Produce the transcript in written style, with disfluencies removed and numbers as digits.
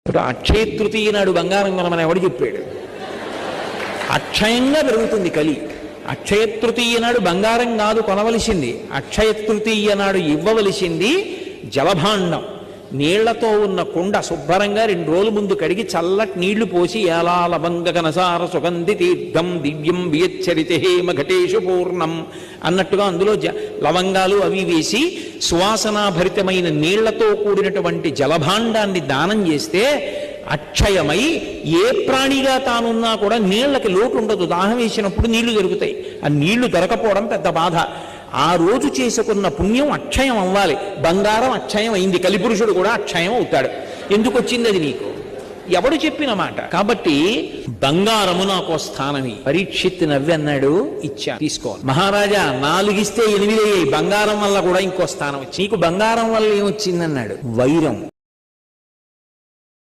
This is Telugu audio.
ఇప్పుడు అక్షయ తృతీయ నాడు బంగారం కొనమని ఎవడు చెప్పాడు? అక్షయంగా పెరుగుతుంది కలి. అక్షయ తృతీయ నాడు బంగారం కాదు కొనవలసింది, అక్షయ తృతీయ నాడు ఇవ్వవలసింది జలభాండం. నీళ్లతో ఉన్న కుండ శుభ్రంగా 2 రోజుల ముందు కడిగి చల్లటి నీళ్లు పోసి ఏలా లవంగ కనసార సుగంధి తీర్థం దివ్యం వియచ్చరితే మఘటేషు పూర్ణం అన్నట్టుగా అందులో లవంగాలు అవి వేసి సువాసనాభరితమైన నీళ్లతో కూడినటువంటి జలభాండాన్ని దానం చేస్తే అక్షయమై ఏ ప్రాణిగా తానున్నా కూడా నీళ్లకి లోటు ఉండదు. దాహం వేసినప్పుడు నీళ్లు దొరుకుతాయి. ఆ నీళ్లు దొరకపోవడం పెద్ద బాధ. ఆ రోజు చేసుకున్న పుణ్యం అక్షయం అవ్వాలి. బంగారం అక్షయం అయింది, కలిపురుషుడు కూడా అక్షయం అవుతాడు. ఎందుకు వచ్చింది అది నీకు? ఎవడు చెప్పిన మాట? కాబట్టి బంగారము నాకు స్థానమి. పరీక్షిత్ నవ్వి అన్నాడు, ఇచ్చా, తీసుకోవాలి. మహారాజా 4 ఇస్తే 8 అయ్యాయి, బంగారం వల్ల కూడా ఇంకో స్థానం వచ్చి. నీకు బంగారం వల్ల ఏమొచ్చిందన్నాడు? వైరం.